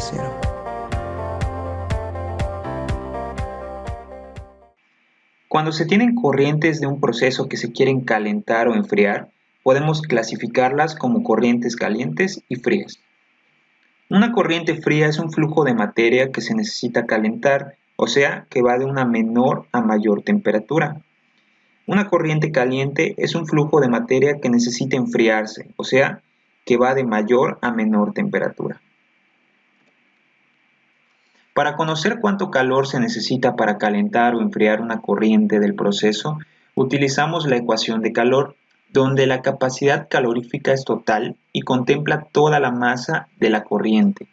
cero. Cuando se tienen corrientes de un proceso que se quieren calentar o enfriar, podemos clasificarlas como corrientes calientes y frías. Una corriente fría es un flujo de materia que se necesita calentar, o sea, que va de una menor a mayor temperatura. Una corriente caliente es un flujo de materia que necesita enfriarse, o sea, que va de mayor a menor temperatura. Para conocer cuánto calor se necesita para calentar o enfriar una corriente del proceso, utilizamos la ecuación de calor, donde la capacidad calorífica es total y contempla toda la masa de la corriente,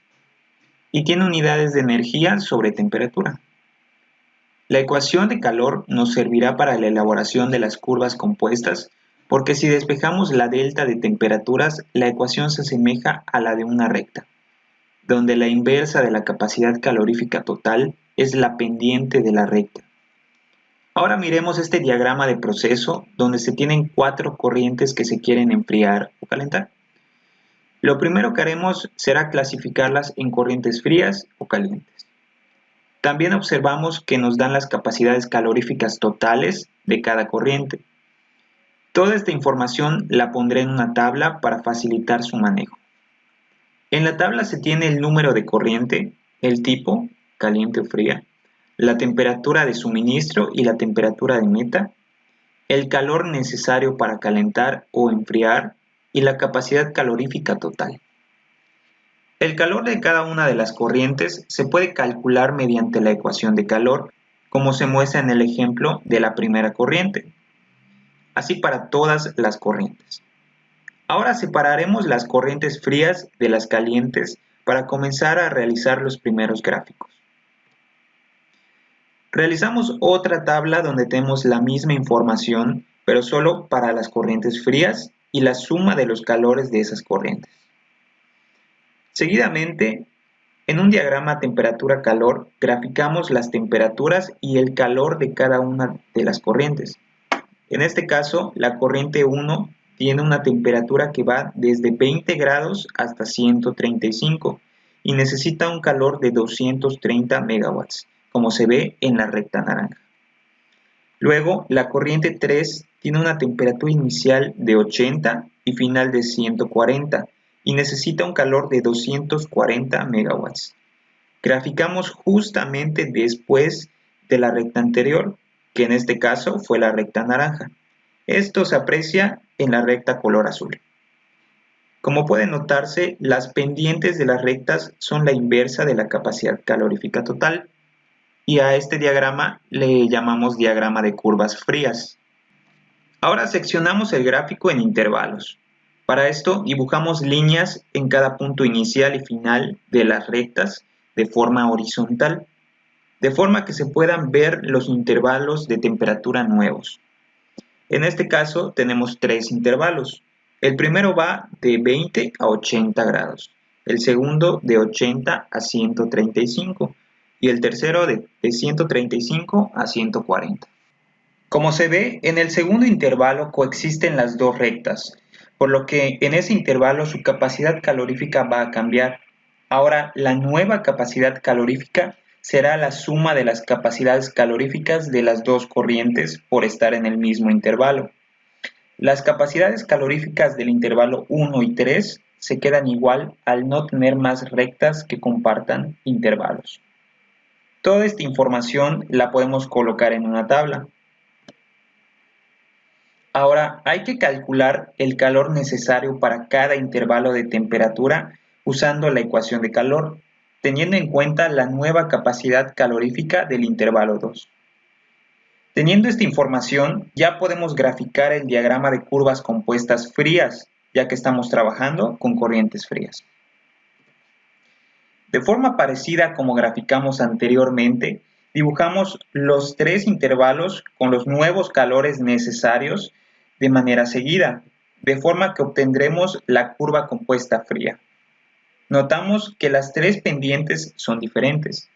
y tiene unidades de energía sobre temperatura. La ecuación de calor nos servirá para la elaboración de las curvas compuestas, porque si despejamos la delta de temperaturas, la ecuación se asemeja a la de una recta, donde la inversa de la capacidad calorífica total es la pendiente de la recta. Ahora miremos este diagrama de proceso donde se tienen 4 corrientes que se quieren enfriar o calentar. Lo primero que haremos será clasificarlas en corrientes frías o calientes. También observamos que nos dan las capacidades caloríficas totales de cada corriente. Toda esta información la pondré en una tabla para facilitar su manejo. En la tabla se tiene el número de corriente, el tipo, caliente o fría, la temperatura de suministro y la temperatura de meta, el calor necesario para calentar o enfriar y la capacidad calorífica total. El calor de cada una de las corrientes se puede calcular mediante la ecuación de calor, como se muestra en el ejemplo de la primera corriente, así para todas las corrientes. Ahora separaremos las corrientes frías de las calientes para comenzar a realizar los primeros gráficos. Realizamos otra tabla donde tenemos la misma información, pero solo para las corrientes frías y la suma de los calores de esas corrientes. Seguidamente, en un diagrama temperatura-calor, graficamos las temperaturas y el calor de cada una de las corrientes. En este caso, la corriente 1 tiene una temperatura que va desde 20 grados hasta 135 y necesita un calor de 230 megawatts, como se ve en la recta naranja. Luego, la corriente 3 tiene una temperatura inicial de 80 y final de 140 y necesita un calor de 240 megawatts. Graficamos justamente después de la recta anterior, que en este caso fue la recta naranja. Esto se aprecia en la recta color azul. Como puede notarse, las pendientes de las rectas son la inversa de la capacidad calorífica total, y a este diagrama le llamamos diagrama de curvas frías. Ahora seccionamos el gráfico en intervalos. Para esto dibujamos líneas en cada punto inicial y final de las rectas de forma horizontal, de forma que se puedan ver los intervalos de temperatura nuevos. En este caso tenemos 3 intervalos. El primero va de 20 a 80 grados, el segundo de 80 a 135 y el tercero de 135 a 140. Como se ve, en el segundo intervalo coexisten las dos rectas, por lo que en ese intervalo su capacidad calorífica va a cambiar. Ahora, la nueva capacidad calorífica será la suma de las capacidades caloríficas de las dos corrientes por estar en el mismo intervalo. Las capacidades caloríficas del intervalo 1 y 3 se quedan igual al no tener más rectas que compartan intervalos. Toda esta información la podemos colocar en una tabla. Ahora hay que calcular el calor necesario para cada intervalo de temperatura usando la ecuación de calor, teniendo en cuenta la nueva capacidad calorífica del intervalo 2. Teniendo esta información, ya podemos graficar el diagrama de curvas compuestas frías, ya que estamos trabajando con corrientes frías. De forma parecida como graficamos anteriormente, dibujamos los 3 intervalos con los nuevos calores necesarios de manera seguida, de forma que obtendremos la curva compuesta fría. Notamos que las 3 pendientes son diferentes.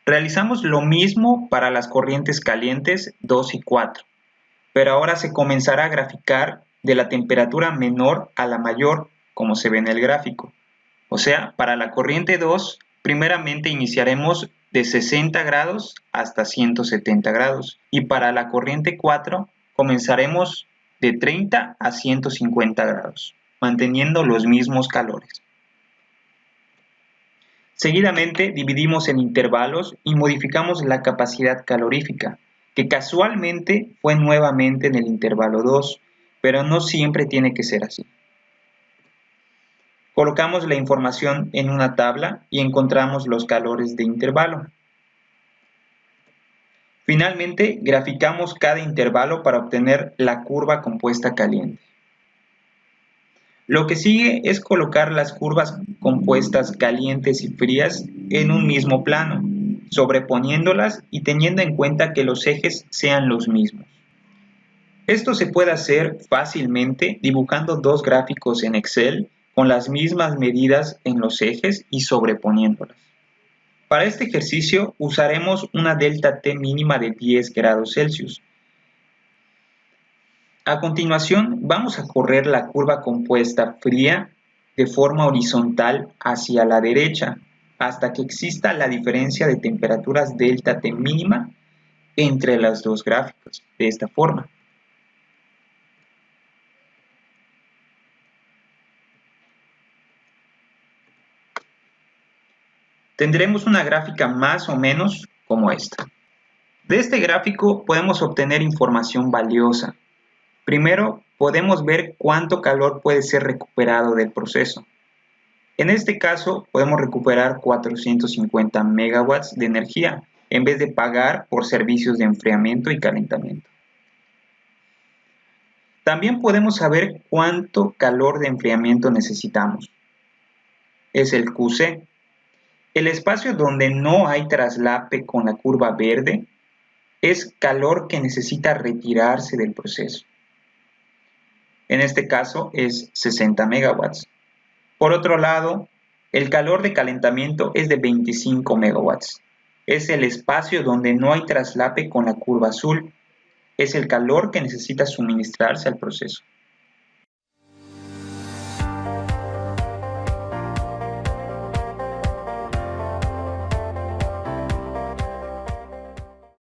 Realizamos lo mismo para las corrientes calientes 2 y 4, pero ahora se comenzará a graficar de la temperatura menor a la mayor, como se ve en el gráfico. O sea, para la corriente 2, primeramente iniciaremos de 60 grados hasta 170 grados. Y para la corriente 4, comenzaremos de 30 a 150 grados, manteniendo los mismos calores. Seguidamente dividimos en intervalos y modificamos la capacidad calorífica, que casualmente fue nuevamente en el intervalo 2, pero no siempre tiene que ser así. Colocamos la información en una tabla y encontramos los calores de intervalo. Finalmente, graficamos cada intervalo para obtener la curva compuesta caliente. Lo que sigue es colocar las curvas compuestas calientes y frías en un mismo plano, sobreponiéndolas y teniendo en cuenta que los ejes sean los mismos. Esto se puede hacer fácilmente dibujando dos gráficos en Excel con las mismas medidas en los ejes y sobreponiéndolas. Para este ejercicio usaremos una delta T mínima de 10 grados Celsius. A continuación vamos a correr la curva compuesta fría de forma horizontal hacia la derecha hasta que exista la diferencia de temperaturas delta T mínima entre los dos gráficos, de esta forma. Tendremos una gráfica más o menos como esta. De este gráfico podemos obtener información valiosa. Primero, podemos ver cuánto calor puede ser recuperado del proceso. En este caso, podemos recuperar 450 megawatts de energía en vez de pagar por servicios de enfriamiento y calentamiento. También podemos saber cuánto calor de enfriamiento necesitamos. Es el QC. El espacio donde no hay traslape con la curva verde es calor que necesita retirarse del proceso. En este caso es 60 megawatts. Por otro lado, el calor de calentamiento es de 25 megawatts. Es el espacio donde no hay traslape con la curva azul. Es el calor que necesita suministrarse al proceso.